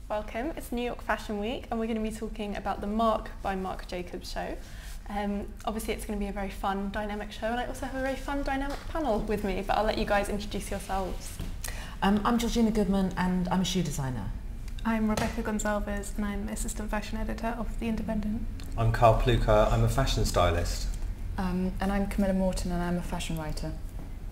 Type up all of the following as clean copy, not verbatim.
Welcome. It's New York Fashion Week and we're going to be talking about the Marc by Marc Jacobs show. Obviously it's going to be a very fun, dynamic show, and I also have a very fun, dynamic panel with me, but I'll let you guys introduce yourselves. I'm Georgina Goodman and I'm a shoe designer. I'm Rebecca Gonsalves and I'm assistant fashion editor of The Independent. I'm Karl Plewka, I'm a fashion stylist. And I'm Camilla Morton and I'm a fashion writer.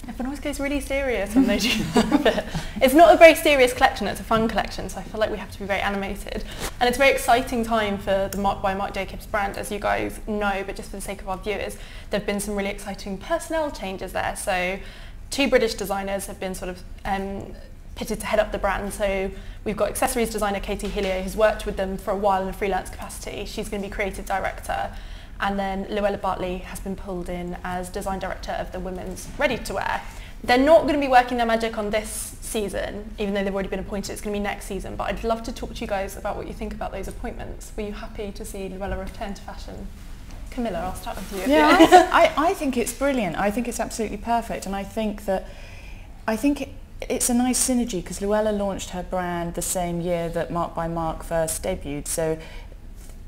Everyone always goes really serious when they do it. It's not a very serious collection, it's a fun collection, so I feel like we have to be very animated. And it's a very exciting time for the Marc by Marc Jacobs brand, as you guys know, but just for the sake of our viewers, there have been some really exciting personnel changes there. So 2 British designers have been sort of pitted to head up the brand. So we've got accessories designer Katie Hillier, who's worked with them for a while in a freelance capacity. She's going to be creative director. And then Luella Bartley has been pulled in as design director of the women's ready-to-wear. They're not going to be working their magic on this season, even though they've already been appointed. It's going to be next season, but I'd love to talk to you guys about what you think about those appointments. Were you happy to see Luella return to fashion? Camilla, I'll start with you. Yeah, I think it's brilliant. I think it's absolutely perfect, and I think it's a nice synergy because Luella launched her brand the same year that Marc by Marc first debuted. So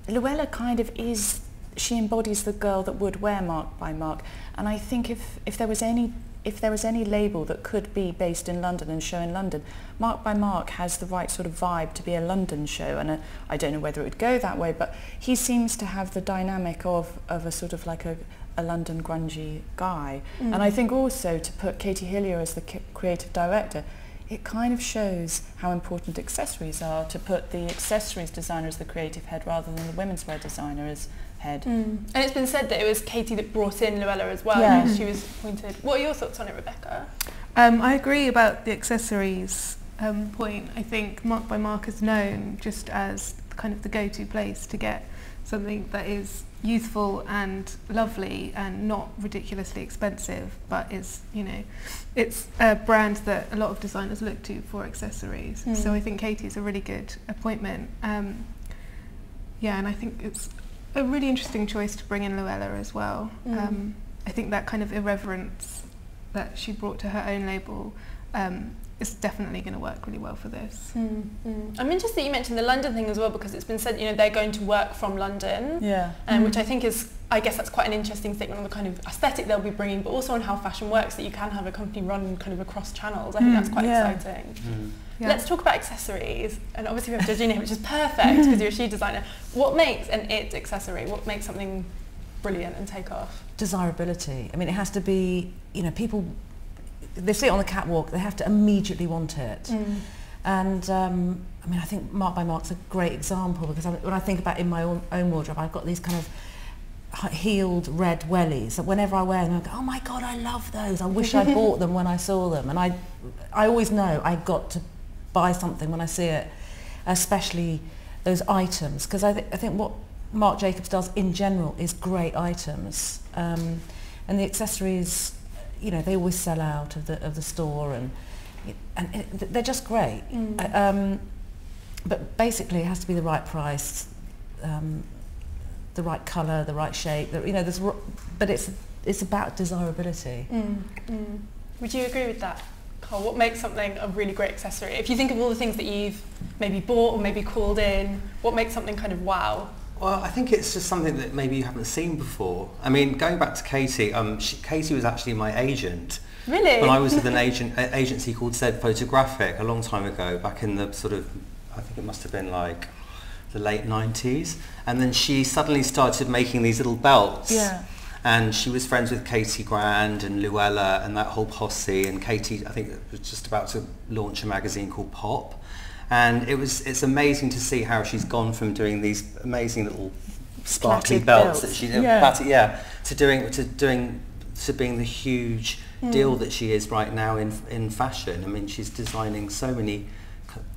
Luella kind of is, she embodies the girl that would wear Marc by Marc, and I think if there was any label that could be based in London and show in London, Marc by Marc has the right sort of vibe to be a London show, and I don't know whether it would go that way, but he seems to have the dynamic of a sort of like a London grungy guy. And I think also to put Katie Hillier as the creative director, it kind of shows how important accessories are, to put the accessories designer as the creative head rather than the women's wear designer as head. And it's been said that it was Katie that brought in Luella as well. Yeah. She was appointed. What are your thoughts on it, Rebecca? I agree about the accessories point. I think Marc by Marc is known just as kind of the go-to place to get something that is youthful and lovely and not ridiculously expensive, but is, you know, it's a brand that a lot of designers look to for accessories. So I think Katie's a really good appointment. Yeah, and I think it's a really interesting choice to bring in Luella as well. I think that kind of irreverence that she brought to her own label is definitely going to work really well for this. I'm interested that you mentioned the London thing as well, because it's been said, you know, they're going to work from London, which I think is, I guess that's quite an interesting statement on the kind of aesthetic they'll be bringing, but also on how fashion works, that you can have a company run kind of across channels. I think that's quite exciting. Yeah. Let's talk about accessories, and obviously we have Georgina, which is perfect because you're a shoe designer. What makes an it accessory? What makes something brilliant and take off? Desirability. I mean, it has to be, you know, people, they see it on the catwalk, they have to immediately want it. And I mean, I think Marc by Marc's a great example, because when I think about in my own wardrobe, I've got these kind of heeled red wellies that whenever I wear them, I go, oh my God, I love those. I wish I bought them when I saw them. And I always know I got to buy something when I see it, especially those items, because I think what Marc Jacobs does in general is great items, and the accessories, you know, they always sell out of the store, and they're just great. But basically, it has to be the right price, the right colour, the right shape. You know, but it's about desirability. Would you agree with that, Karl? What makes something a really great accessory? If you think of all the things that you've maybe bought or maybe called in, what makes something kind of wow? Well, I think it's just something that maybe you haven't seen before. I mean, going back to Katie, Katie was actually my agent. Really? When I was with an agency called Zed Photographic a long time ago, back in the sort of, I think it must have been like the late 90s. And then she suddenly started making these little belts. Yeah. And she was friends with Katie Grand and Luella and that whole posse. And Katie, I think, was just about to launch a magazine called Pop. And it's amazing to see how she's gone from doing these amazing little sparkly belts that she to being the huge deal that she is right now in fashion. I mean, she's designing so many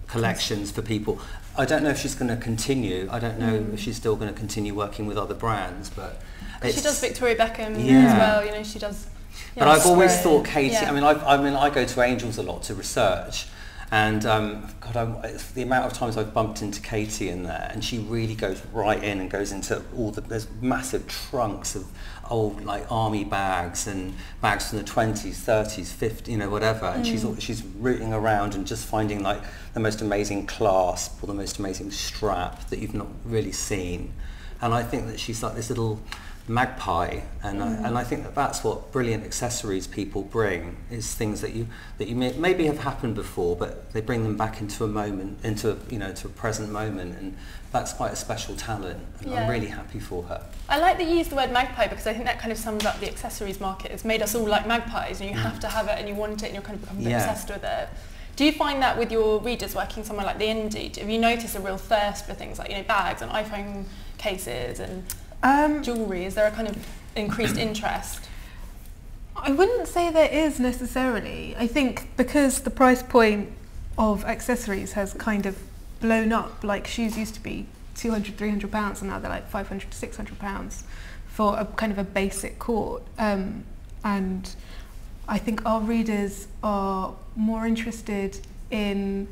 collections for people. I don't know if she's going to continue. I don't know if she's still going to continue working with other brands, but she does Victoria Beckham as well. You know, she does. But I've always thought Katie. I mean, I go to Angels a lot to research. And God, it's the amount of times I've bumped into Katie in there, and she really goes right in and goes into all there's massive trunks of old like army bags and bags from the 20s, 30s, 50s, you know, whatever. And she's rooting around and just finding like the most amazing clasp or the most amazing strap that you've not really seen. And I think that she's like this little magpie, and I think that that's what brilliant accessories people bring, is things that you maybe have happened before, but they bring them back into a moment, into a present moment, and that's quite a special talent, and I'm really happy for her. I like that you use the word magpie, because I think that kind of sums up the accessories market. It's made us all like magpies, and you have to have it and you want it and you're kind of becoming obsessed with it. Do you find that with your readers working somewhere like the Indie? Have you noticed a real thirst for things like, you know, bags and iPhone cases and jewellery? Is there a kind of increased interest? I wouldn't say there is necessarily. I think because the price point of accessories has kind of blown up, like shoes used to be £200, £300, and now they're like £500 to £600 for a kind of a basic court. And I think our readers are more interested in,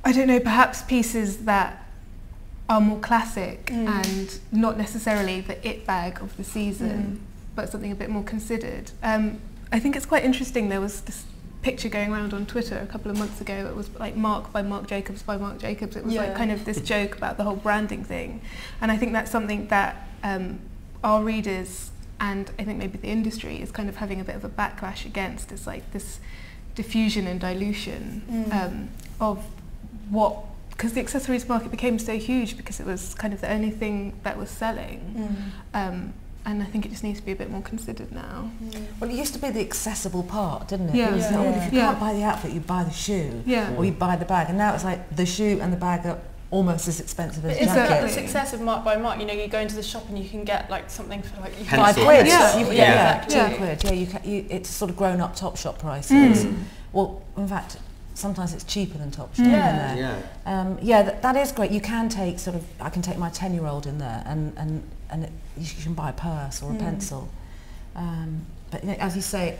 I don't know, perhaps pieces that are more classic and not necessarily the it bag of the season, but something a bit more considered. I think it's quite interesting. There was this picture going around on Twitter a couple of months ago. It was like Marc by Marc Jacobs by Marc Jacobs. It was like kind of this joke about the whole branding thing. And I think that's something that our readers and I think maybe the industry is kind of having a bit of a backlash against. It's like this diffusion and dilution of what, because the accessories market became so huge because it was kind of the only thing that was selling. And I think it just needs to be a bit more considered now. Well, it used to be the accessible part, didn't it? Yeah. It was if you can't buy the outfit, you buy the shoe, or you buy the bag. And now it's like the shoe and the bag are almost as expensive as the jacket. Is that the success of Marc by Marc? You know, you go into the shop and you can get like something for like £5. £2. It's sort of grown-up Topshop prices. Well, in fact, sometimes it's cheaper than Topshop. That is great. You can take I can take my 10-year-old in there, and you can buy a purse or a pencil. But you know, as you say,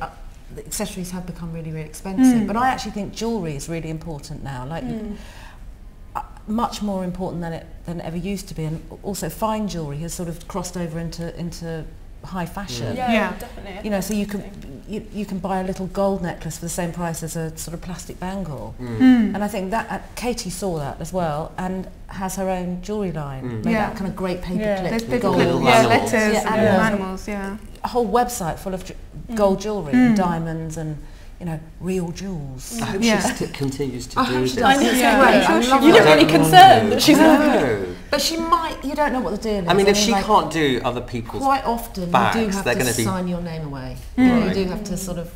the accessories have become really, really expensive. But I actually think jewellery is really important now. Like. Much more important than it ever used to be, and also fine jewellery has sort of crossed over into high fashion. Definitely. You know, so you can buy a little gold necklace for the same price as a sort of plastic bangle. And I think that Katie saw that as well and has her own jewellery line. Made that kind of great paperclip with gold letters and animals. A whole website full of gold jewellery and diamonds and, you know, real jewels. I hope she continues to do this. I know. You look really concerned that she's but she might. You don't know what the deal is. I mean, if she can't do other people's quite often bags, you do have to sign your name away. You do have to sort of,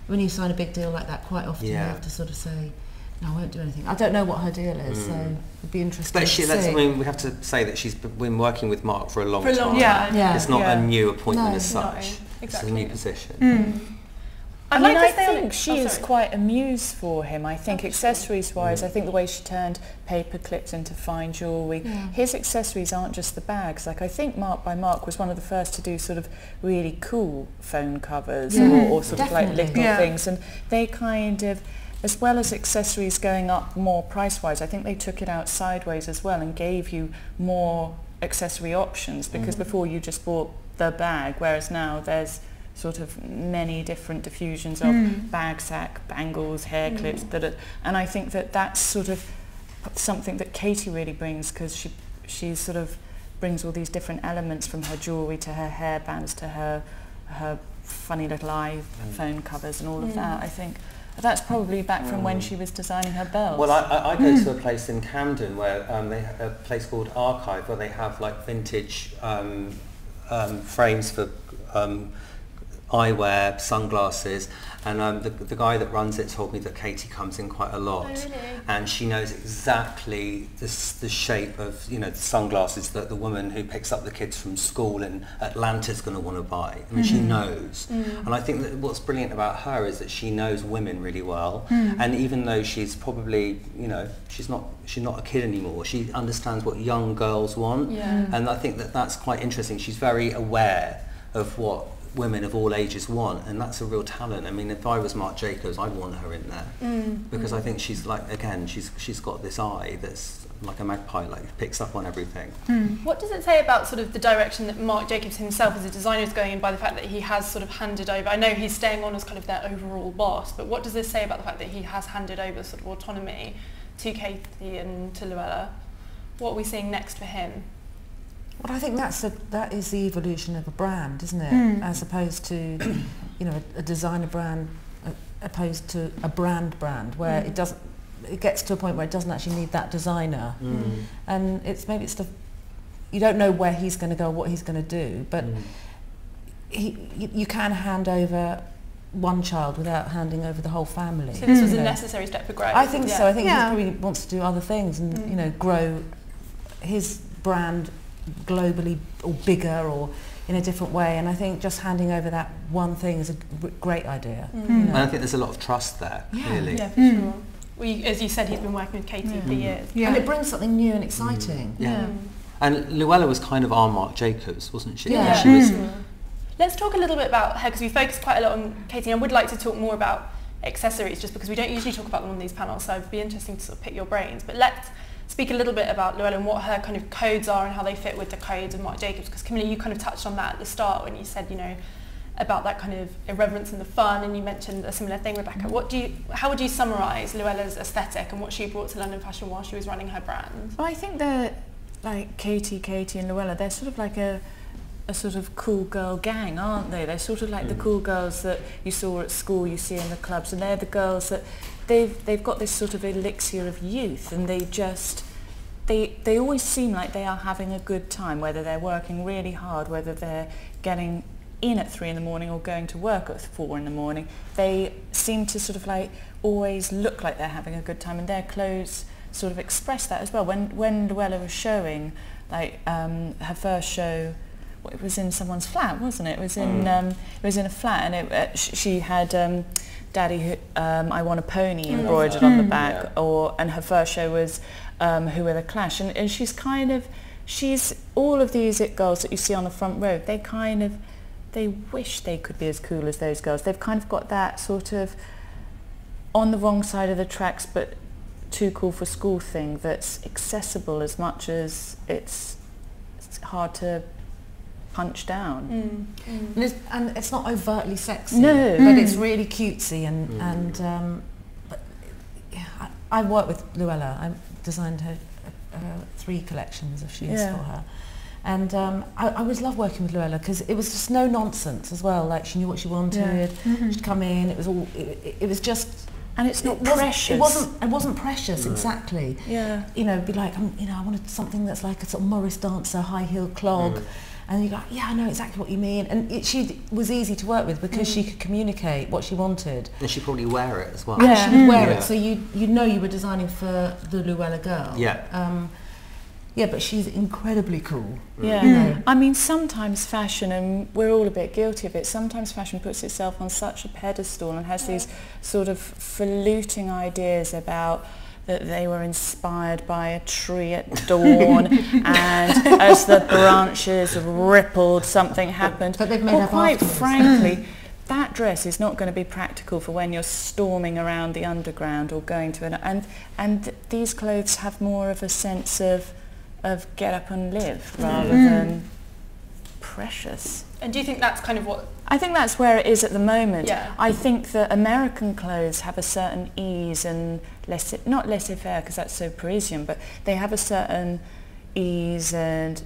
when you sign a big deal like that, quite often you have to sort of say, no, I won't do anything. I don't know what her deal is, so it'd be interesting to see. I mean, we have to say that she's been working with Marc for a long time. It's not a new appointment as such. It's a new position. I think she is quite amused for him. I think accessories-wise, I think the way she turned paper clips into fine jewellery. His accessories aren't just the bags. Like, I think Marc by Marc was one of the first to do sort of really cool phone covers or sort of like little things. And they kind of, as well as accessories going up more price-wise, I think they took it out sideways as well and gave you more accessory options, because before you just bought the bag, whereas now there's sort of many different diffusions of bag sack, bangles, hair clips, and I think that that's sort of something that Katie really brings, because she sort of brings all these different elements, from her jewellery to her hairbands to her funny little iPhone covers and all of that. I think that's probably back from when she was designing her belts. Well, I go to a place in Camden where they have a place called Archive, where they have like vintage frames for eyewear, sunglasses, and the guy that runs it told me that Katie comes in quite a lot, and she knows exactly the shape of, you know, the sunglasses that the woman who picks up the kids from school in Atlanta is going to want to buy. I mean, she knows, and I think that what's brilliant about her is that she knows women really well, and even though she's probably, you know, she's not a kid anymore, she understands what young girls want, and I think that that's quite interesting. She's very aware of what women of all ages want, and that's a real talent. I mean, if I was Marc Jacobs, I'd want her in there because I think she's like, again, she's got this eye that's like a magpie, like picks up on everything. What does it say about sort of the direction that Marc Jacobs himself as a designer is going in by the fact that he has sort of handed over, I know he's staying on as kind of their overall boss, but what does this say about the fact that he has handed over sort of autonomy to Katie and to Luella? What are we seeing next for him? Well, I think that is the evolution of a brand, isn't it? As opposed to, you know, a designer brand, opposed to a brand where it gets to a point where it doesn't actually need that designer, and you don't know where he's going to go, what he's going to do, but you can hand over one child without handing over the whole family. So this was a necessary step for growth. I think so. I think he probably wants to do other things and you know, grow his brand globally or bigger or in a different way, and I think just handing over that one thing is a great idea. You know? And I think there's a lot of trust there, clearly. Yeah, for sure. Well, as you said, he's been working with Katie for years. And it brings something new and exciting. And Luella was kind of our Marc Jacobs, wasn't she? Yeah. She was. Let's talk a little bit about her, because we focused quite a lot on Katie, and I would like to talk more about accessories just because we don't usually talk about them on these panels, so it'd be interesting to sort of pick your brains. But let's speak a little bit about Luella and what her kind of codes are and how they fit with the codes of Marc Jacobs, because Camilla, you kind of touched on that at the start when you said, you know, about that kind of irreverence and the fun, and you mentioned a similar thing, Rebecca. How would you summarise Luella's aesthetic and what she brought to London fashion while she was running her brand? Well, I think they're like Katie and Luella, they're sort of like a sort of cool girl gang, aren't they? They're sort of like the cool girls that you saw at school, you see in the clubs, and they're the girls that they've got this sort of elixir of youth, and they always seem like they are having a good time, whether they're working really hard, whether they're getting in at 3 in the morning or going to work at 4 in the morning. They seem to sort of like always look like they're having a good time, and their clothes sort of express that as well. When Luella was showing like her first show, it was in someone's flat, wasn't it? It was in a flat, and she had Daddy I Want a Pony embroidered on the back, and her first show was Who Are the Clash, and she's all of these it girls that you see on the front row. They wish they could be as cool as those girls. They've kind of got that sort of on the wrong side of the tracks but too cool for school thing that's accessible as much as it's hard to punch down. And it's not overtly sexy, no, but it's really cutesy, and but, yeah, I worked with Luella. I designed her 3 collections of shoes for her. And I always loved working with Luella because it was just no nonsense as well. Like, she knew what she wanted. She'd come in. It was all. It was just. And it's not precious. It wasn't precious, exactly. Yeah. You know, be like, I wanted something that's like a sort of Morris dancer high heel clog, and you go, yeah, I know exactly what you mean. And she was easy to work with because she could communicate what she wanted. And she'd probably wear it as well. And she would wear it, so you know you were designing for the Luella girl. Yeah. Yeah, but she's incredibly cool. Yeah, you know. I mean, sometimes fashion, and we're all a bit guilty of it, sometimes fashion puts itself on such a pedestal and has these sort of faluting ideas about that they were inspired by a tree at dawn, and as the branches rippled, something happened. But they've made up quite afterwards. frankly, that dress is not going to be practical for when you're storming around the underground or going to and these clothes have more of a sense of get up and live rather than precious. And do you think that's kind of what... I think that's where it is at the moment. Yeah. I think that American clothes have a certain ease and not laissez-faire because that's so Parisian, but they have a certain ease and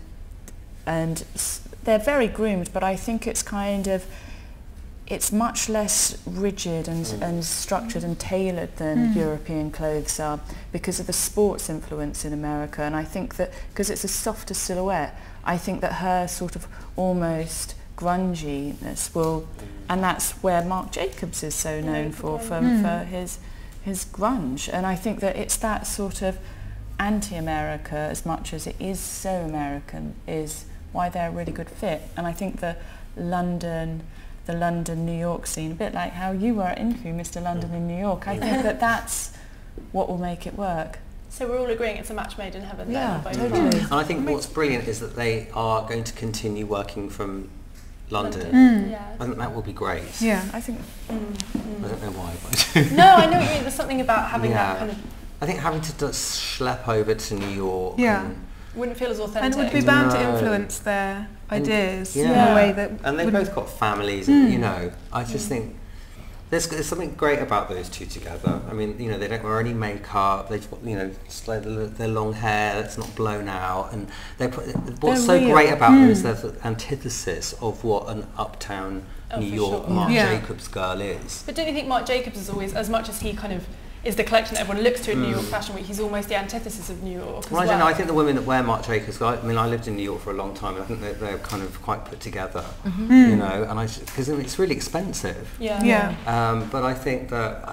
they're very groomed, but I think it's kind of, it's much less rigid and structured and tailored than European clothes are because of the sports influence in America. And I think that because it's a softer silhouette, I think that her sort of almost grunginess will, and that's where Marc Jacobs is so known for his grunge. And I think that it's that sort of anti-America as much as it is so American is why they're a really good fit. And I think the London, New York scene, a bit like how you were at Interview, Mr. London in New York, I think that that's what will make it work. So we're all agreeing it's a match made in heaven. Yeah, then, totally. And I think what's brilliant is that they are going to continue working from London. Yeah. I think that will be great. Yeah. I think I don't know why, but No, I know what you mean. There's something about having Yeah. that kind of I think having to schlep over to New York. Yeah. wouldn't feel as authentic. And would be bound to No. influence their ideas in yeah. a way that And they've wouldn't- both got families, and, you know, I just think there's something great about those two together. I mean, you know, they don't wear any makeup. They've got, you know, just like their long hair that's not blown out, and what's so real. great about them is they're the antithesis of what an uptown New for York sure. Marc Yeah. Jacobs girl is. But don't you think Marc Jacobs is always, as much as he kind of is the collection that everyone looks to in New York Fashion Week, he's almost the antithesis of New York as Well, I don't know. I think the women that wear Marc Jacobs, I mean, I lived in New York for a long time, and I think they're kind of quite put together, you know, and because it's really expensive. Yeah. But I think that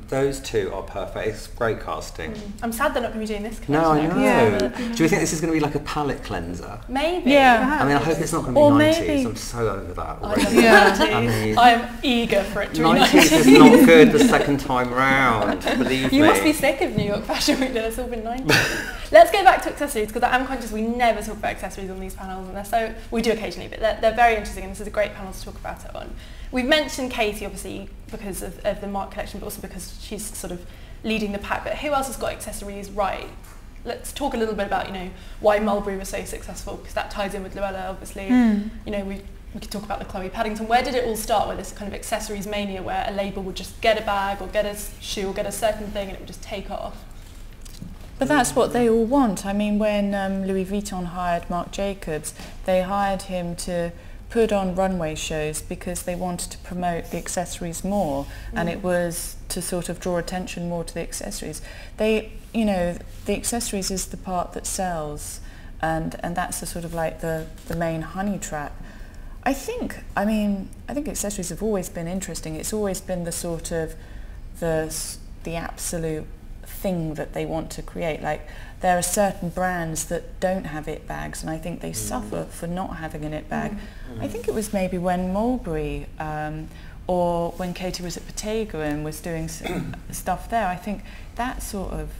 those two are perfect. It's great casting. I'm sad they're not going to be doing this collection. No, I know. Yeah. Do we think this is going to be like a palate cleanser? Maybe. Yeah. I mean, I hope it's not going to be Or 90s. maybe- I'm so over that I already. love Yeah. the 90s. I mean- I am eager for it to be 90s 90s. is not good the second time round, believe me. You must be sick of New York Fashion Week, then it's all been 90s. Let's go back to accessories, because I'm conscious we never talk about accessories on these panels, and we do occasionally, but they're very interesting, and this is a great panel to talk about it on. We've mentioned Katie, obviously, because of the Marc collection, but also because she's sort of leading the pack, but who else has got accessories right? Let's talk a little bit about, you know, why Mulberry was so successful, because that ties in with Luella, obviously. You know, we could talk about the Chloe Paddington. Where did it all start with this kind of accessories mania, where a label would just get a bag or get a shoe or get a certain thing and it would just take off? But that's what they all want. I mean, when Louis Vuitton hired Marc Jacobs, they hired him to put on runway shows because they wanted to promote the accessories more, and it was to sort of draw attention more to the accessories. They, you know, the accessories is the part that sells, and that's the sort of like the main honey trap. I think accessories have always been interesting. It's always been the sort of the absolute thing that they want to create. Like, there are certain brands that don't have it bags, and I think they suffer for not having an it bag. I think it was maybe when Mulberry or when Katie was at Bottega and was doing stuff there. I think that sort of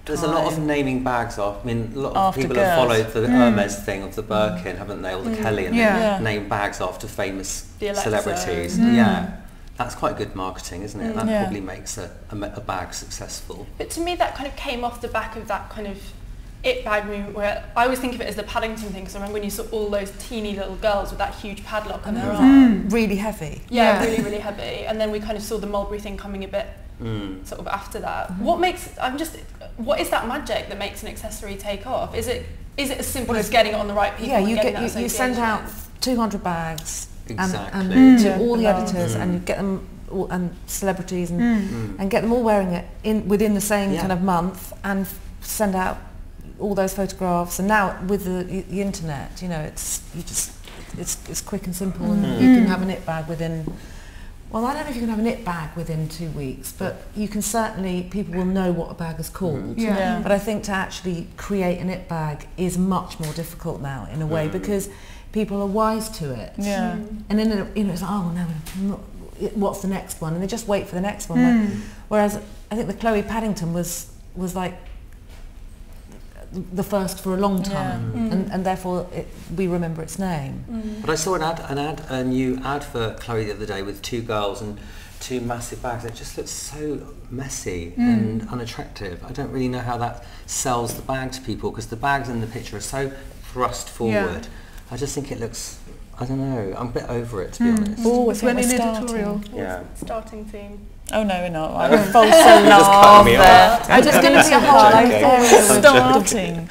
There's a lot of naming bags off. I mean, a lot of After people girls. have followed the Hermes thing of the Birkin, haven't they, or the Kelly, and Yeah. they name bags after famous The Alexa. celebrities. Yeah, that's quite good marketing, isn't it? That Yeah. probably makes a bag successful. But to me, that kind of came off the back of that kind of it bag movement, where I always think of it as the Paddington thing, because I remember when you saw all those teeny little girls with that huge padlock on their arm. Really heavy. Yeah, Yeah. really, really heavy. And then we kind of saw the Mulberry thing coming a bit sort of after that. What is that magic that makes an accessory take off? Is it as simple as getting it on the right people? Yeah, and you getting get that you send association? out 200 bags Exactly. and to all the Yeah. editors, and you get them all, and celebrities, and get them all wearing it within the same kind of month, and send out all those photographs. And now with the internet, you know, it's quick and simple, and you can have a knit bag within. Well, I don't know if you can have a knit bag within 2 weeks, but you can certainly, people will know what a bag is called. Yeah. But I think to actually create a knit bag is much more difficult now, in a way, because people are wise to it. Yeah. And then, you know, it's like, oh, no, what's the next one? And they just wait for the next one. Whereas I think the Chloe Paddington was like the first for a long time, and therefore we remember its name. But I saw a new ad for Chloe the other day with two girls and two massive bags. It just looks so messy and unattractive. I don't really know how that sells the bag to people, because the bags in the picture are so thrust forward. I just think it looks, I don't know, I'm a bit over it, to be honest. Oh, It's when we're in starting. editorial. Yeah. Starting theme. Oh no, we're not. I'm a false alarm cut me there. off. I'm just going to be a whole Starting.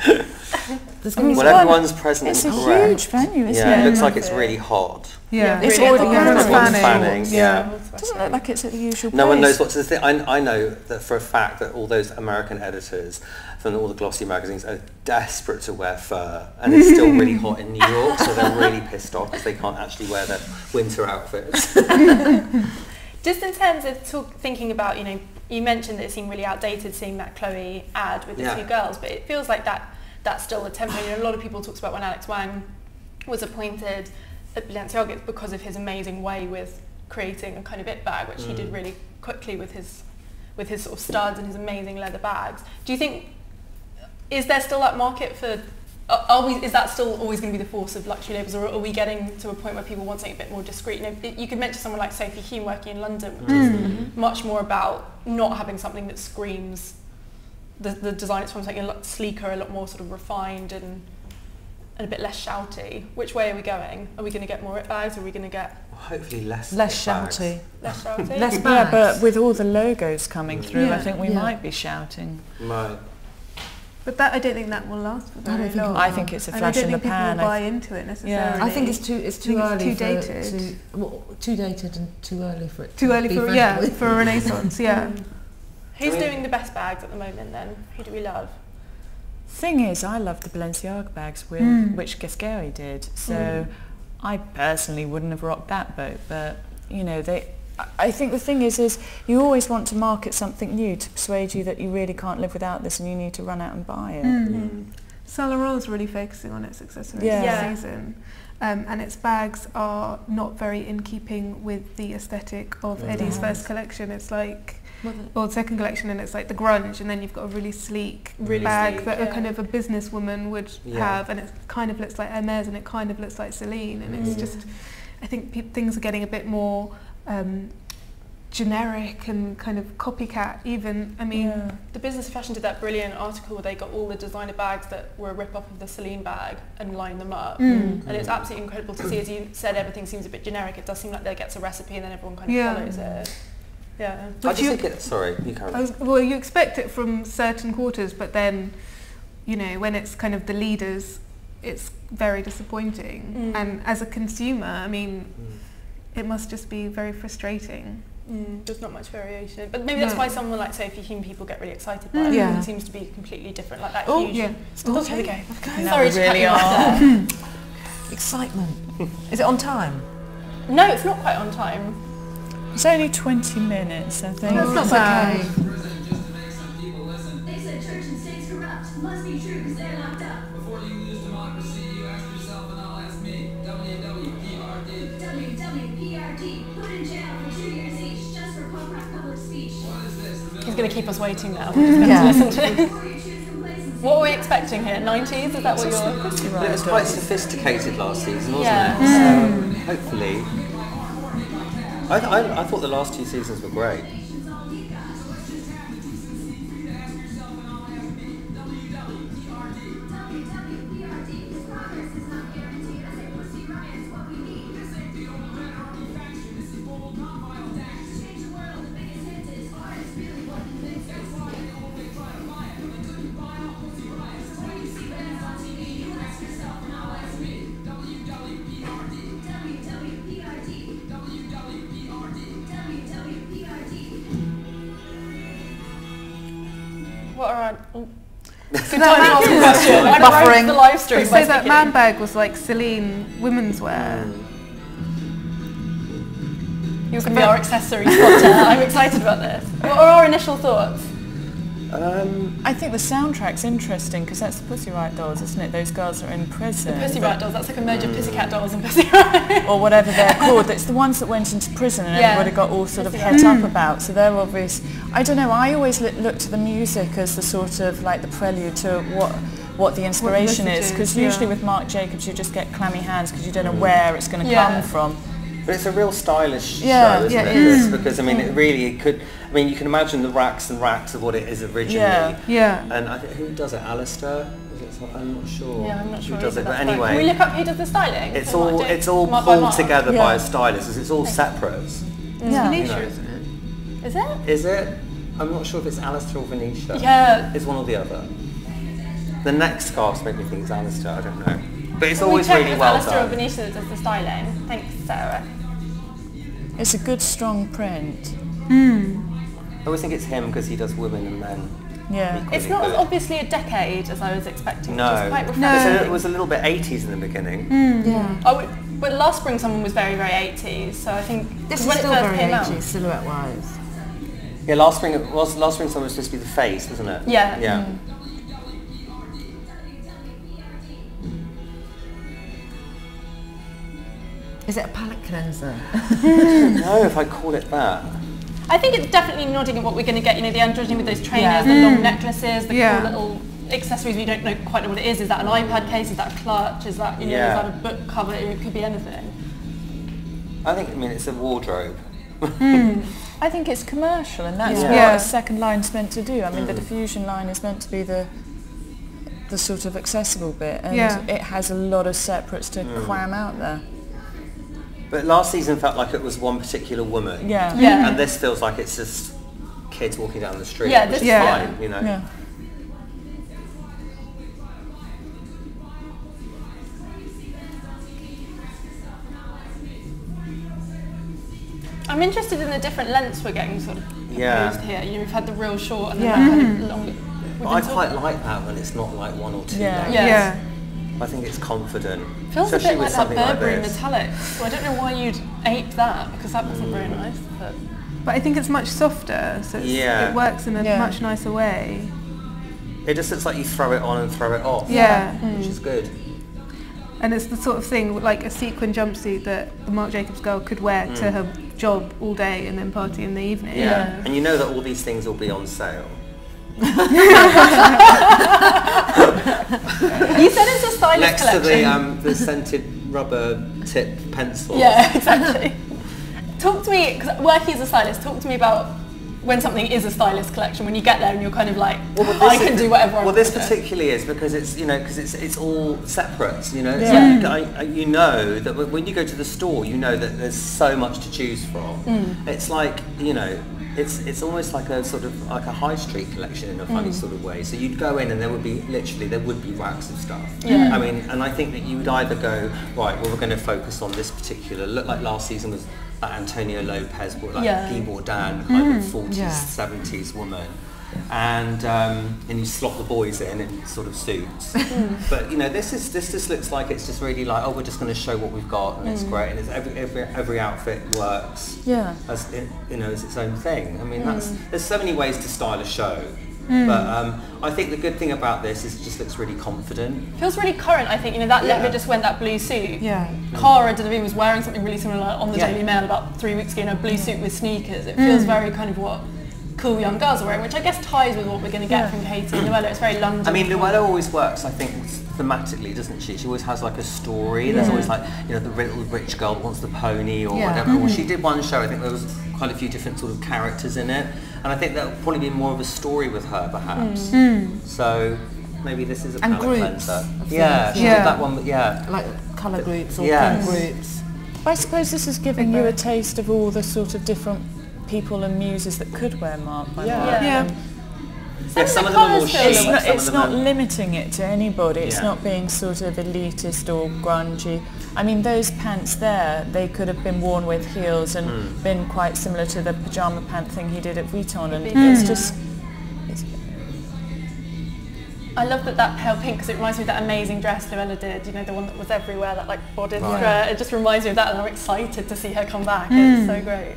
There's going to be Well, everyone's present It's and a correct. huge venue, isn't Yeah, it? it looks like it's really hot. Yeah. It's really already hot. going Everyone's to fanning, yeah. It doesn't look like it's at the usual place. No one knows what to think. I know that for a fact that all those American editors from all the glossy magazines are desperate to wear fur, and it's still really hot in New York, so they're really pissed off because they can't actually wear their winter outfits. Just in terms of thinking about, you know, you mentioned that it seemed really outdated seeing that Chloe ad with the two girls, but it feels like that's still a template. You know, a lot of people talks about when Alex Wang was appointed at Balenciaga, it's because of his amazing way with creating a kind of it bag, which he did really quickly with his sort of studs and his amazing leather bags. Do you think, is there still that market for is that still always going to be the force of luxury labels, or are we getting to a point where people want something a bit more discreet? You know, you could mention someone like Sophie Hume working in London, which is much more about not having something that screams the design. It's from something a lot sleeker, a lot more sort of refined and a bit less shouty. Which way are we going? Are we going to get more it bags, or are we going to get hopefully less shouty? less shouty? Less bags. Yeah, but with all the logos coming through, Yeah. I think we might be shouting. Right. But that, I don't think that will last for very think it long. will. I think it's a flash in the pan. I don't think people will buy into it necessarily. I think it's too early. Too dated. Too dated and too early for it. Too early be for friendly. for a renaissance. Yeah. Who's doing the best bags at the moment then? Who do we love? Thing is, I love the Balenciaga bags which Ghasgari did. So I personally wouldn't have rocked that boat, but you know, I think the thing is you always want to market something new to persuade you that you really can't live without this and you need to run out and buy it. Saint Laurent's really focusing on its accessories Yeah. this season. And its bags are not very in keeping with the aesthetic of Eddie's first collection. It's like, or the second collection, and it's like the grunge, and then you've got a really sleek bag sleek, that a kind of a businesswoman would Yeah. have, and it kind of looks like Hermes, and it kind of looks like Celine, and it's just, I think things are getting a bit more generic and kind of copycat even. I mean, The Business of Fashion did that brilliant article where they got all the designer bags that were a rip-off of the Celine bag and lined them up. And it's absolutely incredible to see. As you said, everything seems a bit generic. It does seem like there gets a recipe and then everyone kind of follows it. Yeah. I just think sorry, you carry on. well, you expect it from certain quarters, but then, you know, when it's kind of the leaders, it's very disappointing. And as a consumer, I mean, it must just be very frustrating. There's not much variation, but maybe that's why someone like Sophie Hume people get really excited by it. Yeah. It seems to be completely different, like that Oh, huge. yeah. Oh, here we go. No, Sorry we to cut really you off are. there. Excitement. Is it on time? No, it's not quite on time. It's only 20 minutes, I think. That's not bad. They said church and state's corrupt. Must be true because they're locked up. Before you lose democracy, you ask yourself and I'll ask me. WWPRD. WWPRD. Put in jail for 2 years each just for punk rock public speech. What is this? He's going to keep us waiting now. We're just going to listen to it. Before you choose complacency. What are we expecting here? 90s? Is that what you're... But it was quite sophisticated last season, wasn't Yeah. it? So hopefully. I thought the last 2 seasons were great. What are our... Oh. Good time to ask a question. I Buffering. broke the live stream They by say that speaking. man bag was like Celine women's wear. You're going to be our accessory spotter. I'm excited about this. What are our initial thoughts? I think the soundtrack's interesting because that's the Pussy Riot Dolls, isn't it? Those girls are in prison. Pussy Riot Dolls, that's like a merge of Pussycat Dolls and Pussy Riot. Or whatever they're called. It's the ones that went into prison and everybody got all sort of het up about. So they're obvious. I don't know, I always look to the music as the sort of like the prelude to what the inspiration is. Because usually with Marc Jacobs you just get clammy hands because you don't know where it's going to come from. But it's a real stylish show, isn't Yeah, it? it is. Because I mean, it could. I mean, you can imagine the racks and racks of what it is originally. Yeah. And I think who does it? Alistair? Is it? I'm not sure. Yeah, I'm not sure who does either, it. But that's fine. anyway, Can we look up who does the styling? it's So all Marc it's all Marc by pulled Marc. together by a stylist. It's all separate. Venetia, You know. isn't it? Is it? Is it? I'm not sure if it's Alistair or Venetia. Yeah. It's one or the other. The neck scarves make me think it's Alistair. I don't know. But it's Can we always check really if it's well Alistair or done. Venetia that does the styling? Thanks, Sarah. It's a good strong print. I always think it's him because he does women and men. Yeah. It's not as obviously a decade as I was expecting, No. which is quite So refreshing. it was a little bit 80s in the beginning. But last spring someone was very, very 80s, so I think... This is when it still first very came out- 80s, silhouette-wise. Yeah, last spring someone was supposed to be the face, wasn't it? Yeah. Yeah. Is it a palette cleanser? I don't know if I call it that. I think it's definitely nodding at what we're going to get, you know, the androgyny with those trainers, the long necklaces, the cool little accessories we don't know quite know what it is. Is that an iPad case? Is that a clutch? Is that, you know, is that a book cover? It could be anything. I mean, it's a wardrobe. I think it's commercial, and that's what a second line's meant to do. I mean, the diffusion line is meant to be the sort of accessible bit, and it has a lot of separates to cram out there. But last season felt like it was one particular woman. Yeah. And this feels like it's just kids walking down the street, Yeah, which this is fine, you know. Yeah. I'm interested in the different lengths we're getting sort of proposed here. You know, we've had the real short and then that kind of long. But I quite like that when it's not like one or two lengths. Yeah. I think it's confident. Feels a especially bit like with that something like Burberry this. metallic. So I don't know why you'd ape that, because that wasn't very nice. But I think it's much softer, so it works in a much nicer way. It just looks like you throw it on and throw it off. Yeah. Which is good. And it's the sort of thing, like a sequin jumpsuit that the Marc Jacobs girl could wear to her job all day and then party in the evening. Yeah. And you know that all these things will be on sale. You said it's a stylist next collection. to the scented rubber tip pencil. Yeah, exactly. Talk to me, because working as a stylist, talk to me about when something is a stylist collection, when you get there and you're kind of like, I can do whatever I want. Well, this particularly is because it's, you know, because it's all separate, you know. It's like, you know that when you go to the store, you know that there's so much to choose from. It's like, you know, it's almost like a sort of like a high street collection in a funny sort of way. So you'd go in and there would be racks of stuff. I mean, and I think that you would either go, right, well, we're going to focus on this particular look. Like last season was that Antonio Lopez, like Guy Bourdain kind of 40s, 70s woman. And you slot the boys in sort of suits. But you know, this just looks like it's just really like, oh, we're just going to show what we've got, and it's great, and it's every outfit works. Yeah. As you know, as its own thing. I mean, there's so many ways to style a show. But I think the good thing about this is it just looks really confident. Feels really current, I think. You know, that leather just went, that blue suit. Cara Delevingne was wearing something really similar on the Daily Mail about 3 weeks ago, you know, a blue suit with sneakers. It feels very kind of what cool young girls are wearing, which I guess ties with what we're going to get from Katie and Luella. It's very London. I mean, Luella always works, I think, thematically, doesn't she? She always has like a story. There's always like, you know, the little rich girl that wants the pony or whatever. Well, she did one show, I think there was quite a few different sort of characters in it. And I think that would probably be more of a story with her, perhaps. So maybe this is a palette cleanser. Yeah, she did that one, like colour groups or pink groups. I suppose this is giving you a taste of all the sort of different people and muses that could wear Marc by Marc. Some of them are more chic. It's not limiting it to anybody. It's not being sort of elitist or grungy. I mean, those pants there, they could have been worn with heels and been quite similar to the pyjama pant thing he did at Vuitton. And it's just... I love that pale pink, because it reminds me of that amazing dress Luella did, you know, the one that was everywhere, that like bodice skirt. It just reminds me of that, and I'm excited to see her come back. It's so great.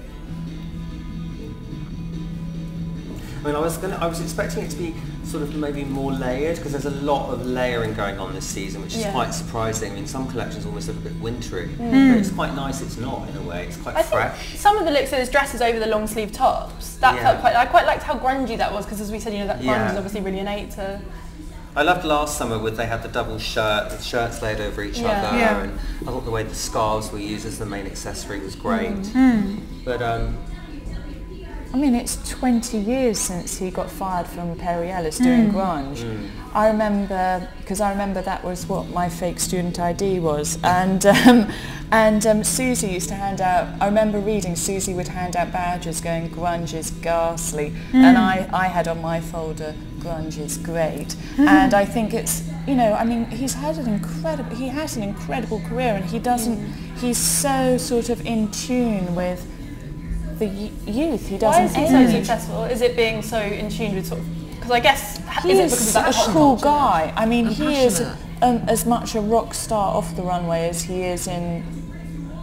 I mean, I was expecting it to be sort of maybe more layered, because there's a lot of layering going on this season, which is quite surprising. I mean, some collections almost look a bit wintry, but it's quite nice. It's not, in a way. It's quite fresh. Some of the looks of those dresses over the long sleeve tops, that felt quite. I quite liked how grungy that was, because as we said, you know, that grunge is obviously really innate to. I loved last summer when they had the double shirt, the shirts laid over each other, and I thought the way the scarves were used as the main accessory was great. But I mean, it's 20 years since he got fired from Perry Ellis doing grunge. I remember, because I remember that was what my fake student ID was, and Susie used to hand out, I remember reading, Susie would hand out badges going, grunge is ghastly, and I had on my folder, grunge is great. And I think it's, you know, I mean, he has an incredible career, and he's so sort of in tune with the youth. He doesn't. Why is he so successful? Is it being so in tune with sort of? Because I guess he is is it because of that a cool guy. I mean, he is as much a rock star off the runway as he is in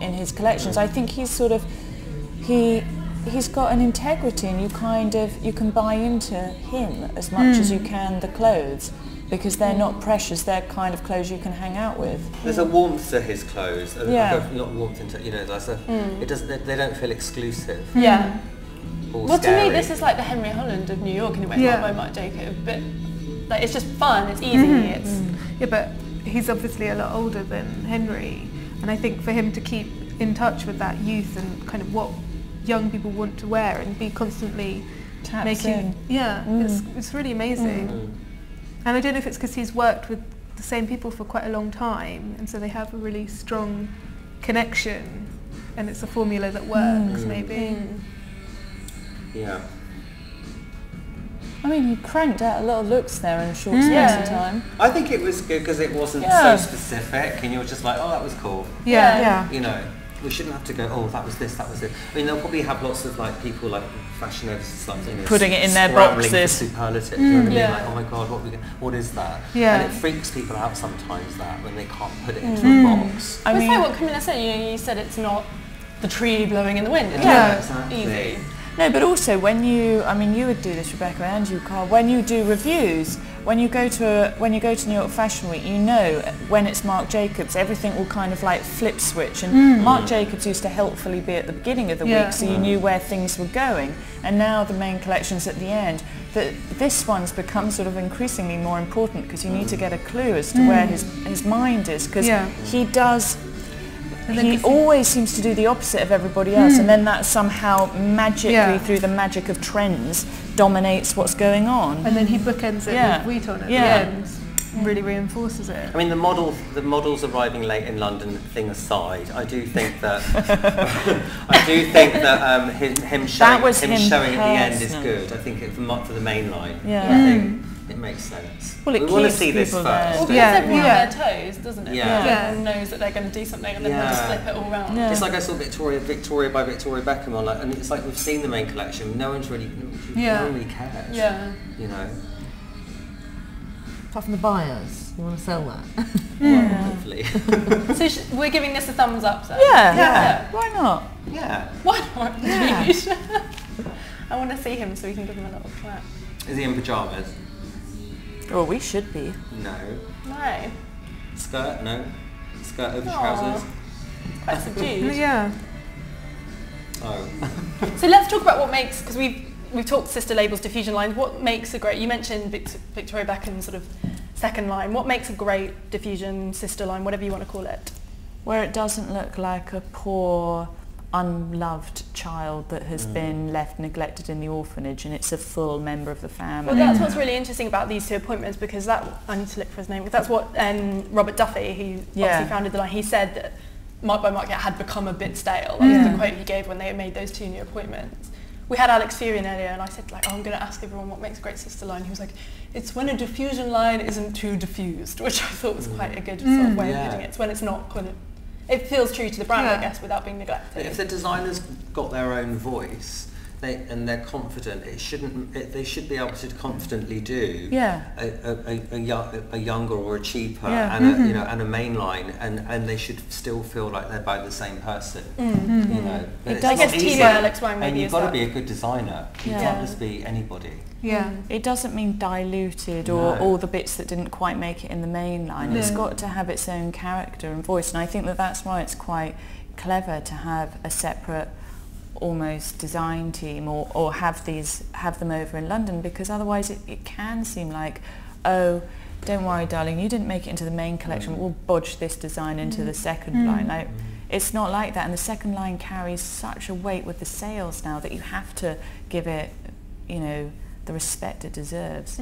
his collections. I think he's sort of he's got an integrity, and you can buy into him as much as you can the clothes, because they're not precious. They're kind of clothes you can hang out with. There's a warmth to his clothes. Not warmth into, you know, there's they don't feel exclusive. Or well, scary. to me, this is like the Henry Holland of New York in a way, by Marc Jacobs. But Like, it's just fun, it's easy, it's... Yeah, but he's obviously a lot older than Henry, and I think for him to keep in touch with that youth and kind of what young people want to wear and be constantly making... Yeah, it's really amazing. And I don't know if it's because he's worked with the same people for quite a long time, and so they have a really strong connection, and it's a formula that works, maybe. Yeah. I mean, he cranked out a lot of looks there in a short space of time. I think it was good because it wasn't so specific, and you're just like, oh, that was cool. Yeah. You know, we shouldn't have to go, oh, that was this, that was it. I mean, they'll probably have lots of like people like fashion editors like, you know, putting it in their scrambling boxes. for superlative. You know what I mean? Like, oh my god, what is that? Yeah. And it freaks people out sometimes that when they can't put it into a box. I mean, it's like what Camilla said, you know, you said it's not the tree blowing in the wind. It's Exactly. easy. No, but also when you, I mean, you would do this, Rebecca, and you, Karl, when you do reviews, when you go to New York Fashion Week, you know when it's Marc Jacobs, everything will kind of like flip switch. And Marc Jacobs used to helpfully be at the beginning of the week, so you knew where things were going. And now the main collection's at the end. This one's become sort of increasingly more important because you need to get a clue as to where his mind is, because he does. He always seems to do the opposite of everybody else, and then that somehow magically, through the magic of trends, dominates what's going on. And then he bookends it with Vuitton at the end, really reinforces it. I mean, the models arriving late in London thing aside, I do think that him showing at the end is good. I think for the main line, I think it makes sense. Well, we want to see this first. Well, because everyone on their toes, doesn't it? Yeah. Everyone knows that they're going to do something, and then they'll just flip it all around. It's like I saw Victoria by Victoria Beckham on, and it's like we've seen the main collection. No one really cares. Yeah. You know. Apart from the buyers, you want to sell that. Hopefully. So we're giving this a thumbs up, so. Yeah. Why not? Yeah. Why not? Yeah. I want to see him so we can give him a little clap. Is he in pyjamas? Well, we should be. No. No. Skirt? No. Skirt over trousers? Quite subdued. Yeah. Oh. So let's talk about what makes, because we've talked sister labels, diffusion lines. What makes a great, you mentioned Victoria Beckham's sort of second line. What makes a great diffusion sister line, whatever you want to call it? Where it doesn't look like a poor, unloved child that has been left neglected in the orphanage, and it's a full member of the family. Well, that's what's really interesting about these two appointments, because I need to look for his name, because that's what Robert Duffy, who obviously founded the line, he said that Marc by Marc had become a bit stale. That was the quote he gave when they made those two new appointments. We had Alex Furian earlier, and I said, like, I'm going to ask everyone what makes a great sister line. He was like, it's when a diffusion line isn't too diffused, which I thought was quite a good sort of way of putting it. It's when it's not kind of, it feels true to the brand, I guess, without being neglected. If the designers got their own voice, they're confident, they should be able to confidently do a younger or a cheaper and a mainline, and they should still feel like they're by the same person. You know, I guess Tina Alex Wang maybe. And you've got to be a good designer. You can't just be anybody. Yeah. It doesn't mean diluted or all the bits that didn't quite make it in the main line. It's got to have its own character and voice, and I think that's why it's quite clever to have a separate almost design team or have them over in London, because otherwise it can seem like, oh, don't worry darling, you didn't make it into the main collection, we'll bodge this design into the second line. Like, it's not like that, and the second line carries such a weight with the sales now that you have to give it, you know, the respect it deserves.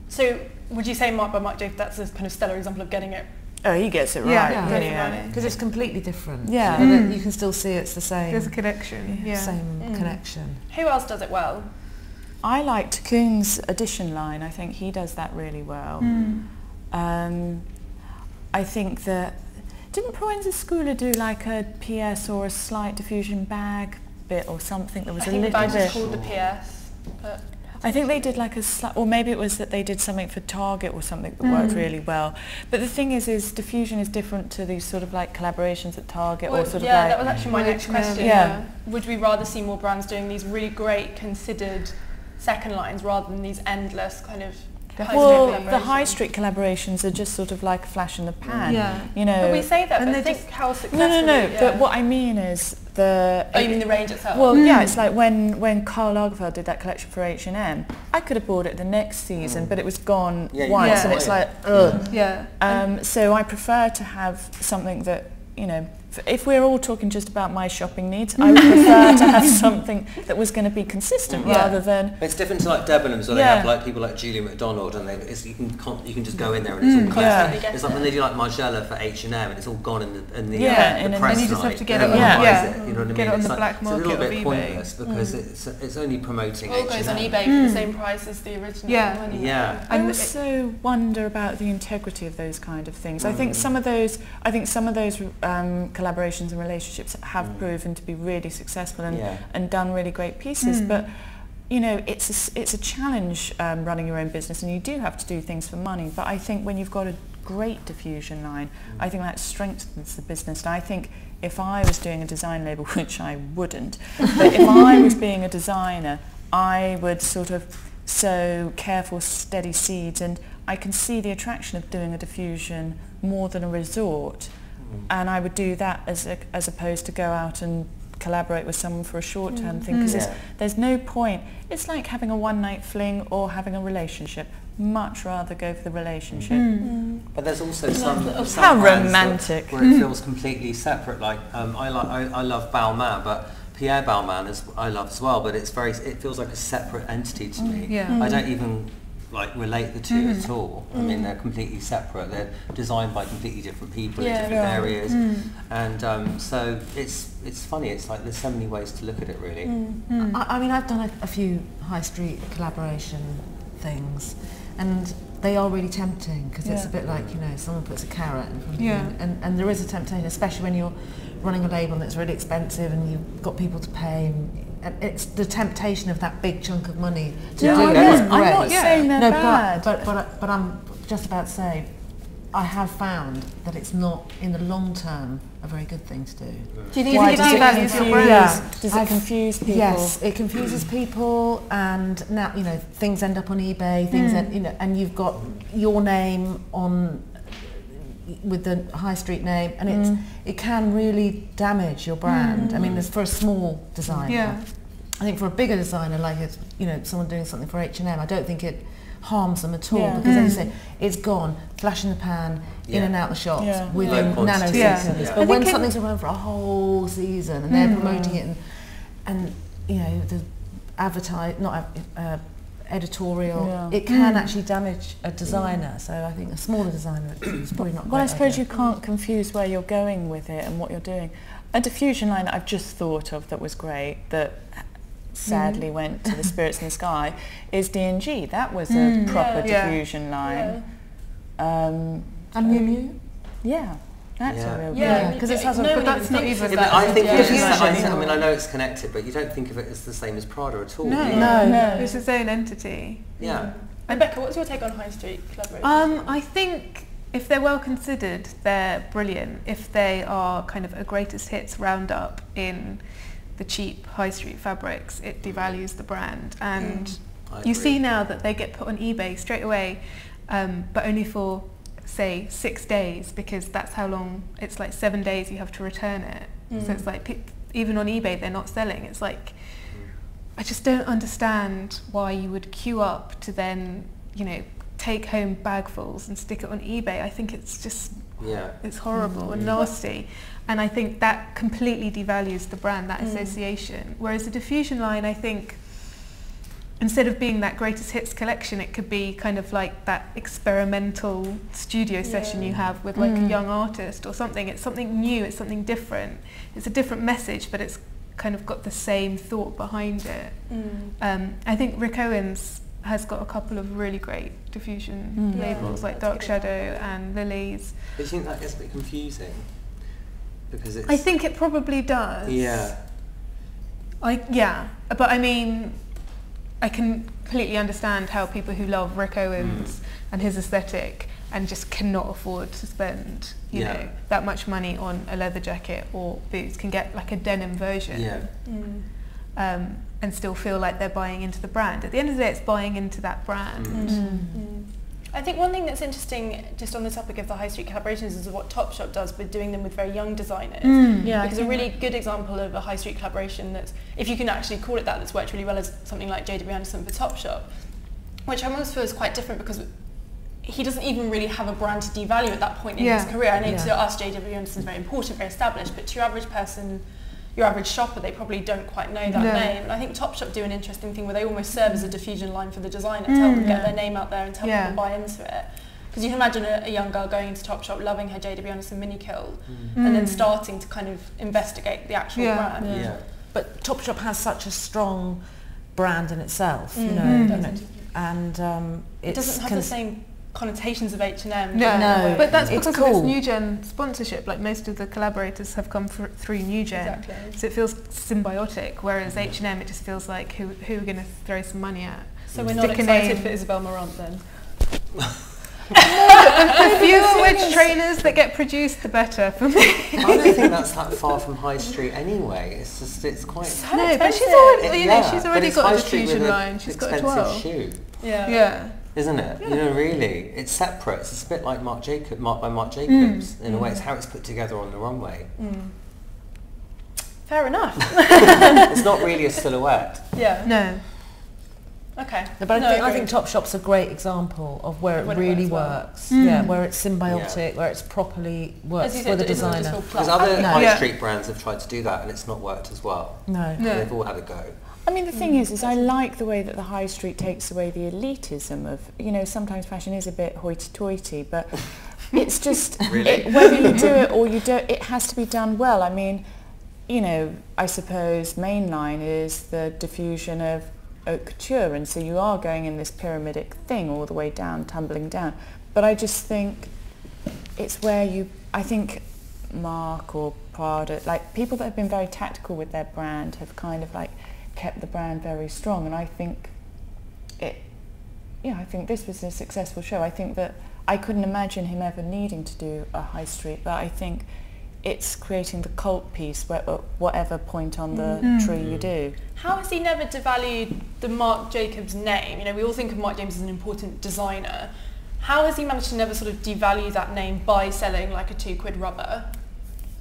So would you say Marc by Marc Jacobs, that's a kind of stellar example of getting it? Oh, he gets it right. Because it's completely different. Yeah. But you can still see it's the same. There's a connection. Same connection. Who else does it well? I liked Kuhn's Edition line. I think he does that really well. I think that, didn't Proenza Schooler do like a PS or a slight diffusion bag bit or something that was I think a the little bag bit... is called the PS. But I think they did like a slight, or maybe it was that they did something for Target or something that worked really well. But the thing is diffusion is different to these sort of like collaborations at Target or sort of like... Yeah, that was actually my next question. Yeah. Would we rather see more brands doing these really great considered second lines rather than these endless kind of Well, collaboration. the high street collaborations are just sort of like a flash in the pan. Yeah. You know. But we say that, And but they're think how successful. No. Yeah. But what I mean is the. Oh, you mean the range itself? Well, yeah, it's like when Karl Lagerfeld did that collection for H&M, I could have bought it the next season, but it was gone Yeah, you once, can't and buy it's it. like, ugh. Yeah. So I prefer to have something that, you know, if we're all talking just about my shopping needs, I would prefer to have something that was going to be consistent rather than... It's different to like Debenhams where they have like people like Julia McDonald and you can just go in there and it's all constantly. It's like when they do like Margiela for H&M and it's all gone in the press and then you just have to get it on, you know what I get mean? it on it's the black it's a little market bit of pointless because it's only promoting It all H&M. goes on eBay for the same price as the original. Yeah. I also wonder about the integrity of those kind of things. I think some of those collaborations and relationships have proven to be really successful and done really great pieces. But you know, it's a challenge running your own business, and you do have to do things for money. But I think when you've got a great diffusion line, I think that strengthens the business. And I think if I was doing a design label, which I wouldn't, but if I was being a designer, I would sort of sow careful, steady seeds, and I can see the attraction of doing a diffusion more than a resort. And I would do that as opposed to go out and collaborate with someone for a short-term thing, because there's no point. It's like having a one-night fling or having a relationship. Much rather go for the relationship. But there's also some How brands romantic. where it feels completely separate. Like I love Balmain, but Pierre Balmain I love as well. But it feels like a separate entity to me. I don't even like relate the two at all. I mean, they're completely separate. They're designed by completely different people in different areas, and so it's funny. It's like there's so many ways to look at it, really. I mean, I've done a few high street collaboration things, and they are really tempting because it's a bit like, you know, someone puts a carrot in front of you, and there is a temptation, especially when you're running a label that's really expensive and you've got people to pay, and it's the temptation of that big chunk of money to do it. I'm not saying they're bad. But I'm just about to say, I have found that it's not, in the long term, a very good thing to do. Do you think Why it does it devalues your brand? Does it confuse people? Yes, it confuses people, and now, you know, things end up on eBay, you know, and you've got your name on with the high street name, and it can really damage your brand. I mean, for a small designer. I think for a bigger designer, like it's, you know, someone doing something for H&M, I don't think it harms them at all, because as you say, it's gone, flash in the pan, in and out the shops within nanoseconds. But when something's around for a whole season and they're promoting it, and you know, the editorial, it can actually damage a designer. So I think a smaller designer, it's probably not. Well, I suppose you can't confuse where you're going with it and what you're doing. A diffusion line that I've just thought of that was great, that sadly went to the Spirits in the Sky, is D&G. That was a proper diffusion line. And Miu Miu? Yeah, that's a real because it has but that's not even Yeah, that. but I think diffusion. I mean, I know it's connected, but you don't think of it as the same as Prada at all. do you? No. It's its own entity. Yeah. And Becca, what's your take on high street collaborations? I think if they're well considered, they're brilliant. If they are kind of a greatest hits roundup in the cheap high street fabrics, it devalues the brand. And you see now that they get put on eBay straight away, but only for, say, 6 days, because that's how long, it's like 7 days you have to return it. So it's like, even on eBay they're not selling. It's like, I just don't understand why you would queue up to then, you know, take home bagfuls and stick it on eBay. I think it's just, it's horrible and nasty. And I think that completely devalues the brand, that association. Whereas the diffusion line, I think, instead of being that greatest hits collection, it could be kind of like that experimental studio session you have with like a young artist or something. It's something new, it's something different. It's a different message, but it's kind of got the same thought behind it. I think Rick Owens has got a couple of really great diffusion labels, like Dark Shadow and Lilies. But you think that gets a bit confusing? Because it's... I think it probably does. Yeah. But I mean, I can completely understand how people who love Rick Owens and his aesthetic and just cannot afford to spend, you know, that much money on a leather jacket or boots can get like a denim version. And still feel like they're buying into the brand. At the end of the day, it's buying into that brand. I think one thing that's interesting, just on the topic of the high street collaborations, is what Topshop does with doing them with very young designers. Yeah, Because a really good example of a high street collaboration that's, if you can actually call it that, that's worked really well, is something like J.W. Anderson for Topshop, which I almost feel is quite different because he doesn't even really have a brand to devalue at that point in his career. I know to us J.W. Anderson is very important, very established, but to your average person, your average shopper, they probably don't quite know that name. And I think Topshop do an interesting thing where they almost serve as a diffusion line for the designer, to help them get their name out there and tell people buy into it. Because you can imagine a young girl going into Topshop, loving her J.W. Anderson mini kill, and then starting to kind of investigate the actual brand. Yeah. But Topshop has such a strong brand in itself, you know, and it doesn't have the same connotations of H&M. No, but that's it's because cool. of its New Gen sponsorship. Like most of the collaborators have come through New Gen, so it feels symbiotic. Whereas H&M, it just feels like who are going to throw some money at. So we're not excited for Isabel Marant then. The fewer wedge trainers that get produced, the better for me. I don't think that's that far from High Street anyway. It's just, it's quite... No, but she's already, you know, she's already got a diffusion line. She's got a 12. Shoe. Yeah. Isn't it? You know, really, it's separate. It's a bit like Marc by Marc Jacobs in a way. It's how it's put together on the runway. Fair enough. It's not really a silhouette. No. Okay. No, but I think Topshop's a great example of where it really works. Yeah, where it's symbiotic, where it's properly works for the designer. Because other high street brands have tried to do that and it's not worked as well. No. They've all had a go. I mean, the thing is I like the way that the high street takes away the elitism of, you know, sometimes fashion is a bit hoity-toity, but it's just, whether you do it or you don't, it has to be done well. I mean, you know, I suppose mainline is the diffusion of haute couture, and so you are going in this pyramidic thing all the way down, tumbling down. But I just think it's where I think Marc or Prada, like people that have been very tactical with their brand have kind of like kept the brand very strong, and I think I think this was a successful show. I think that I couldn't imagine him ever needing to do a high street, but I think it's creating the cult piece at whatever point on the tree you do. How has he never devalued the Marc Jacobs name? You know, we all think of Marc Jacobs as an important designer. How has he managed to never sort of devalue that name by selling like a £2 rubber?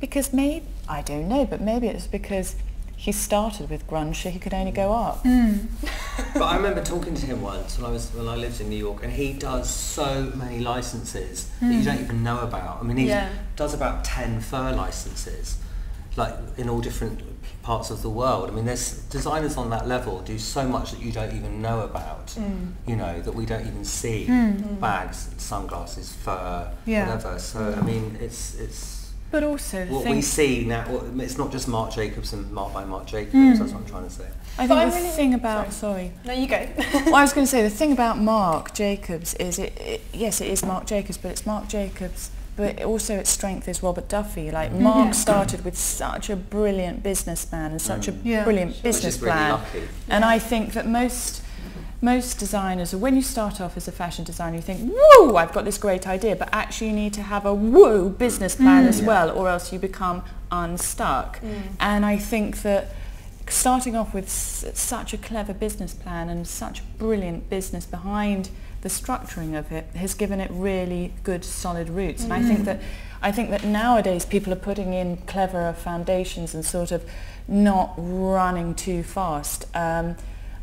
Because maybe, I don't know, but maybe it's because he started with grunge, so he could only go up. But I remember talking to him once when I lived in New York, and he does so many licenses that you don't even know about. I mean, he does about 10 fur licenses, like in all different parts of the world. I mean, there's designers on that level do so much that you don't even know about, you know, that we don't even see. Bags, sunglasses, fur, whatever. So, I mean, it's but also what we see now, it's not just Marc Jacobs and Marc by Marc Jacobs, that's what I'm trying to say. I think the thing about, sorry. No, you go. Well, I was going to say, the thing about Marc Jacobs is, yes, it is Marc Jacobs, but it's Marc Jacobs, but also its strength is Robert Duffy. Like, Marc started with such a brilliant businessman and such a brilliant business plan. Lucky. And I think that most designers, or when you start off as a fashion designer, you think, whoa, I've got this great idea, but actually you need to have a whoa business plan as well, or else you become unstuck. And I think that starting off with such a clever business plan and such brilliant business behind the structuring of it has given it really good solid roots. And I think that nowadays people are putting in cleverer foundations and sort of not running too fast. And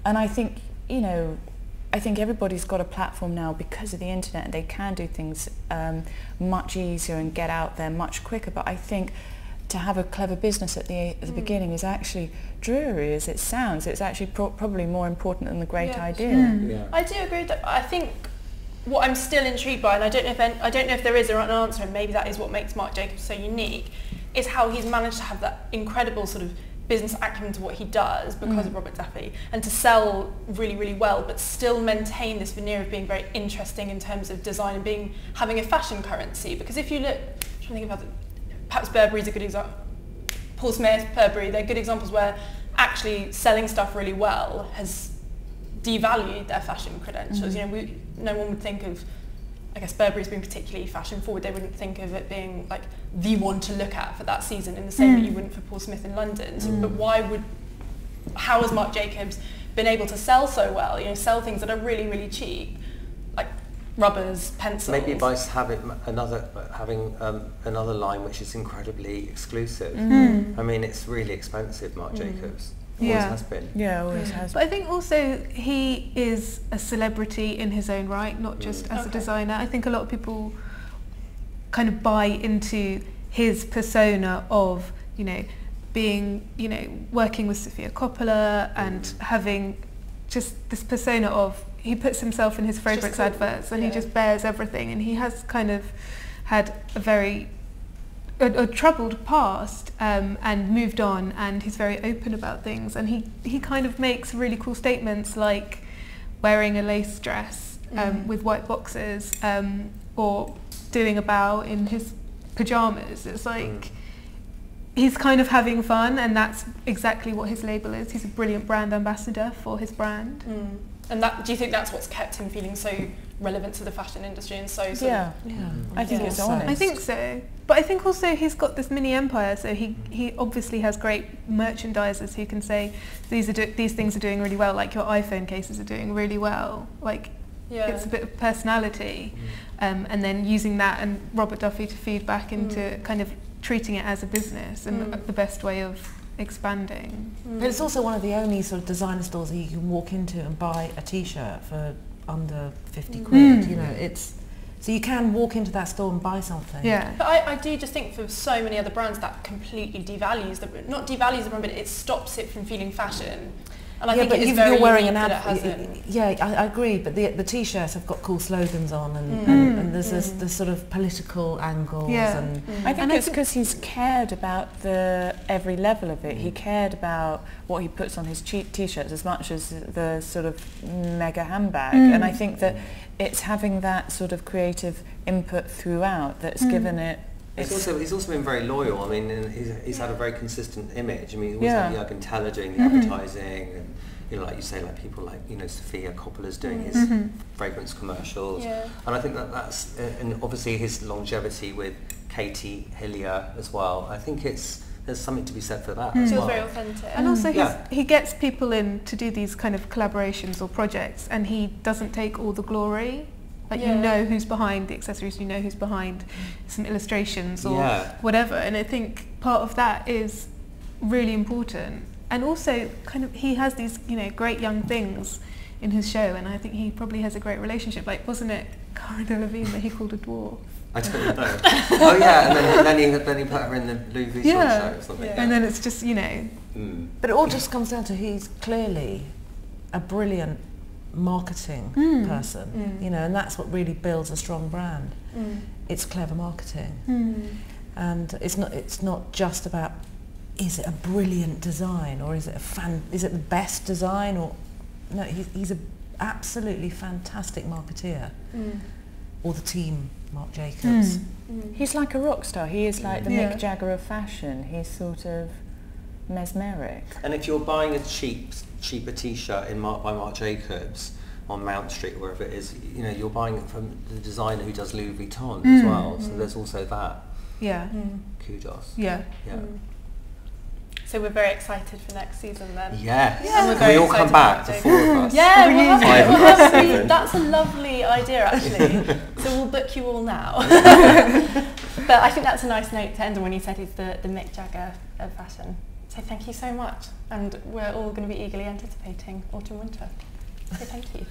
I think, you know, I think everybody's got a platform now because of the internet, and they can do things much easier and get out there much quicker. But I think to have a clever business at the beginning is actually, dreary as it sounds, it's actually probably more important than the great idea. I do agree with that. I think what I'm still intrigued by, and I don't know if there is an answer, and maybe that is what makes Marc Jacobs so unique, is how he's managed to have that incredible sort of business acumen to what he does because of Robert Duffy, and to sell really, really well, but still maintain this veneer of being very interesting in terms of design and having a fashion currency. Because if you look, I'm trying to think about perhaps Burberry's a good example. Paul Smith, Burberry, they're good examples where actually selling stuff really well has devalued their fashion credentials. You know, no one would think of, I guess, Burberry's being particularly fashion forward. They wouldn't think of it being like the one to look at for that season in the same way you wouldn't for Paul Smith in London. So, but how has Marc Jacobs been able to sell so well? You know, sell things that are really, really cheap, like rubbers, pencils. Maybe by having another line which is incredibly exclusive. I mean, it's really expensive, Marc Jacobs. Always has been. Yeah, always has But I think also he is a celebrity in his own right, not just as a designer. I think a lot of people kind of buy into his persona of, you know, being, you know, working with Sofia Coppola and having just this persona of, he puts himself in his fragrance adverts and he just bears everything, and he has kind of had a troubled past and moved on, and he's very open about things, and he kind of makes really cool statements like wearing a lace dress with white boxes or doing a bow in his pyjamas. It's like he's kind of having fun, and that's exactly what his label is. He's a brilliant brand ambassador for his brand. And that, do you think that's what's kept him feeling so relevant to the fashion industry and so I think it's honest. I think so. But I think also he's got this mini empire, so he obviously has great merchandisers who can say these things are doing really well, like your iPhone cases are doing really well. Like it's a bit of personality, and then using that and Robert Duffy to feed back into kind of treating it as a business and the best way of expanding. But it's also one of the only sort of designer stores that you can walk into and buy a t-shirt for under 50 quid. You know, it's so you can walk into that store and buy something. Yeah. But I do just think for so many other brands that completely devalues not devalues the brand, but it stops it from feeling fashion. And I think but it is you're very wearing unique an that it hasn't. Yeah, I agree. But the t-shirts have got cool slogans on, and there's this sort of political angles. Yeah. And I think it's because he's cared about every level of it. He cared about what he puts on his t-shirts as much as the sort of mega handbag. And I think that it's having that sort of creative input throughout that's given it. He's also been very loyal. I mean, he's had a very consistent image. I mean, he always had Jürgen Teller doing the advertising, and you know, like you say, like people like, you know, Sofia Coppola's doing his fragrance commercials, and I think that's and obviously his longevity with Katie Hillier as well. I think there's something to be said for that as well. Feels very authentic. And also he gets people in to do these kind of collaborations or projects, and he doesn't take all the glory. Like you know who's behind the accessories, you know who's behind some illustrations or whatever, and I think part of that is really important. And also kind of he has these, you know, great young things in his show, and I think he probably has a great relationship. Like, wasn't it Cara Delevingne that he called a dwarf? I don't know. Oh yeah, and then he put her in the Louis Vuitton show or something. And then it's just, you know. But it all just comes down to he's clearly a brilliant marketing person, you know, and that's what really builds a strong brand. It's clever marketing, and it's not just about, is it a brilliant design or is it is it the best design, or no, he's an absolutely fantastic marketeer. Or the team, Marc Jacobs. He's like a rock star. He is like the Mick Jagger of fashion. He's sort of mesmeric. And if you're buying a cheaper t-shirt in by Marc Jacobs on Mount Street, wherever it is, you know, you're buying it from the designer who does Louis Vuitton as well. So there's also that. Yeah. Kudos. Yeah. So we're very excited for next season then. Yes. And we're Can very we all come excited back, about the it. 4 of us? Yeah, we'll Five have of to. us. That's a lovely idea, actually. So we'll book you all now. But I think that's a nice note to end on when you said he's the Mick Jagger of fashion. So thank you so much. And we're all going to be eagerly anticipating autumn winter. So thank you.